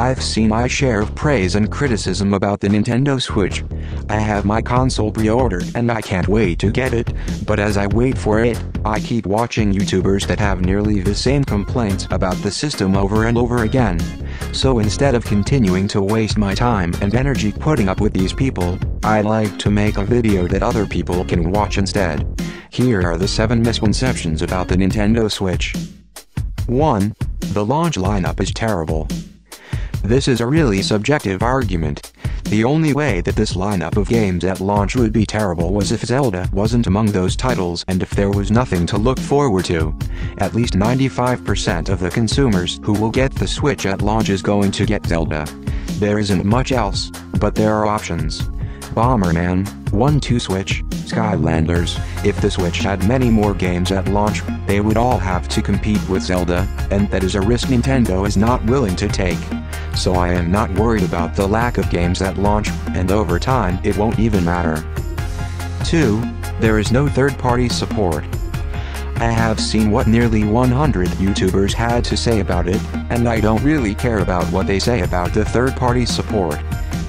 I've seen my share of praise and criticism about the Nintendo Switch. I have my console pre-ordered and I can't wait to get it, but as I wait for it, I keep watching YouTubers that have nearly the same complaints about the system over and over again. So instead of continuing to waste my time and energy putting up with these people, I like to make a video that other people can watch instead. Here are the 7 misconceptions about the Nintendo Switch. 1. The launch lineup is terrible. This is a really subjective argument. The only way that this lineup of games at launch would be terrible was if Zelda wasn't among those titles and if there was nothing to look forward to. At least 95% of the consumers who will get the Switch at launch is going to get Zelda. There isn't much else, but there are options. Bomberman, 1-2 Switch, Skylanders. If the Switch had many more games at launch, they would all have to compete with Zelda, and that is a risk Nintendo is not willing to take. So I am not worried about the lack of games at launch, and over time it won't even matter. 2. There is no third-party support. I have seen what nearly 100 YouTubers had to say about it, and I don't really care about what they say about the third-party support.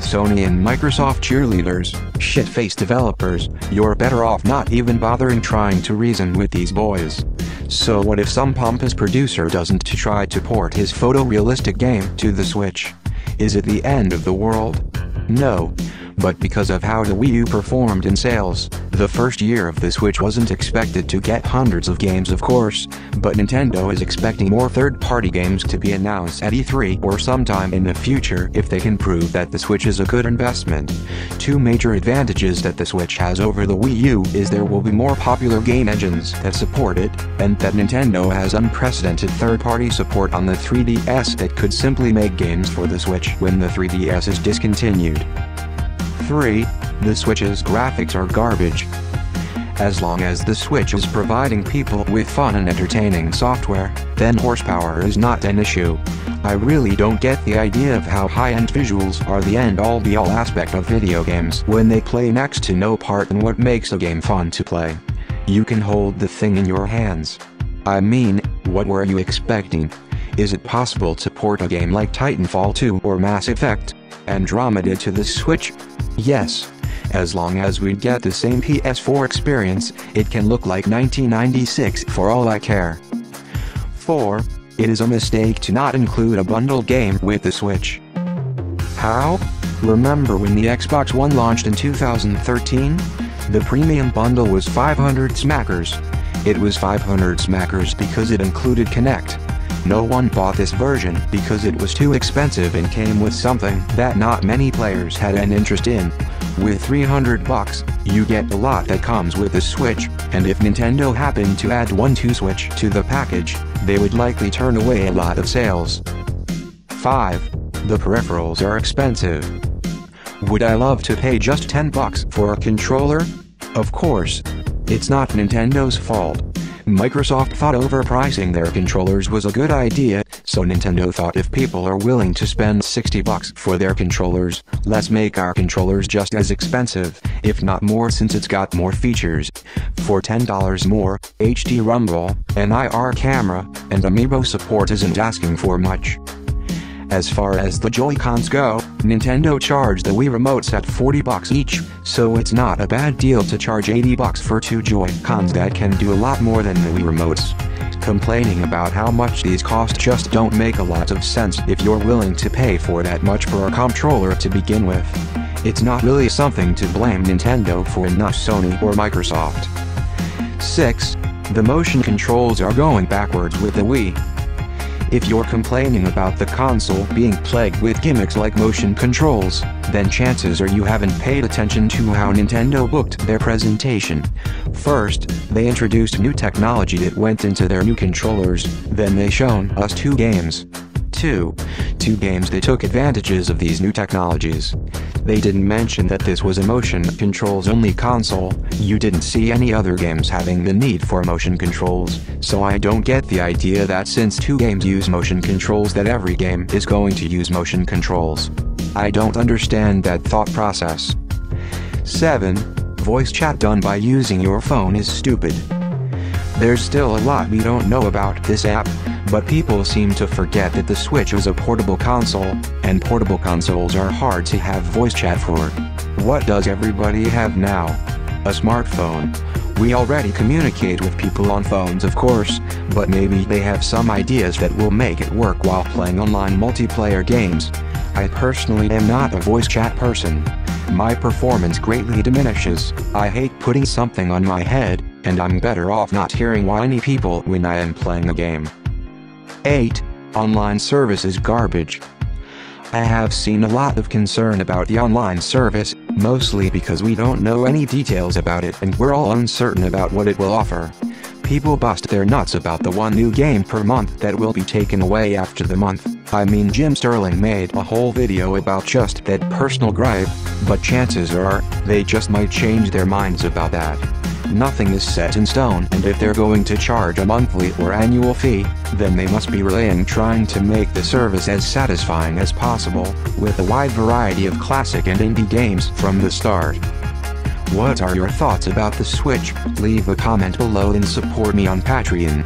Sony and Microsoft cheerleaders, shit-faced developers, you're better off not even bothering trying to reason with these boys. So what if some pompous producer doesn't try to port his photorealistic game to the Switch? Is it the end of the world? No. But because of how the Wii U performed in sales, the first year of the Switch wasn't expected to get hundreds of games of course, but Nintendo is expecting more third-party games to be announced at E3 or sometime in the future if they can prove that the Switch is a good investment. 2 major advantages that the Switch has over the Wii U is there will be more popular game engines that support it, and that Nintendo has unprecedented third-party support on the 3DS that could simply make games for the Switch when the 3DS is discontinued. 3. The Switch's graphics are garbage. As long as the Switch is providing people with fun and entertaining software, then horsepower is not an issue. I really don't get the idea of how high-end visuals are the end-all be-all aspect of video games when they play next to no part in what makes a game fun to play. You can hold the thing in your hands. I mean, what were you expecting? Is it possible to port a game like Titanfall 2 or Mass Effect Andromeda to the Switch? Yes. As long as we get the same PS4 experience, it can look like 1996 for all I care. 4. It is a mistake to not include a bundled game with the Switch. How? Remember when the Xbox One launched in 2013? The premium bundle was 500 smackers. It was 500 smackers because it included Kinect. No one bought this version because it was too expensive and came with something that not many players had an interest in. With $300, you get a lot that comes with the Switch, and if Nintendo happened to add 1-2 Switch to the package, they would likely turn away a lot of sales. 5. The peripherals are expensive. Would I love to pay just $10 for a controller? Of course. It's not Nintendo's fault. Microsoft thought overpricing their controllers was a good idea, so Nintendo thought if people are willing to spend $60 for their controllers, let's make our controllers just as expensive, if not more since it's got more features. For $10 more, HD rumble, an IR camera, and amiibo support isn't asking for much. As far as the Joy-Cons go, Nintendo charged the Wii remotes at $40 each, so it's not a bad deal to charge $80 for 2 Joy-Cons that can do a lot more than the Wii remotes. Complaining about how much these cost just don't make a lot of sense if you're willing to pay for that much for a controller to begin with. It's not really something to blame Nintendo for and not Sony or Microsoft. 6. The motion controls are going backwards with the Wii. If you're complaining about the console being plagued with gimmicks like motion controls, then chances are you haven't paid attention to how Nintendo booked their presentation. First, they introduced new technology that went into their new controllers, then they shown us 2 games. Two games that took advantages of these new technologies. They didn't mention that this was a motion controls only console. You didn't see any other games having the need for motion controls, so I don't get the idea that since 2 games use motion controls that every game is going to use motion controls. I don't understand that thought process. 7. Voice chat done by using your phone is stupid. There's still a lot we don't know about this app, but people seem to forget that the Switch is a portable console, and portable consoles are hard to have voice chat for. What does everybody have now? A smartphone. We already communicate with people on phones, of course, but maybe they have some ideas that will make it work while playing online multiplayer games. I personally am not a voice chat person. My performance greatly diminishes. I hate putting something on my head, and I'm better off not hearing whiny people when I am playing a game. 8. Online service is garbage. I have seen a lot of concern about the online service, mostly because we don't know any details about it and we're all uncertain about what it will offer. People bust their nuts about the one new game per month that will be taken away after the month. I mean, Jim Sterling made a whole video about just that personal gripe, but chances are, they just might change their minds about that. Nothing is set in stone, and if they're going to charge a monthly or annual fee, then they must be really trying to make the service as satisfying as possible, with a wide variety of classic and indie games from the start. What are your thoughts about the Switch? Leave a comment below and support me on Patreon.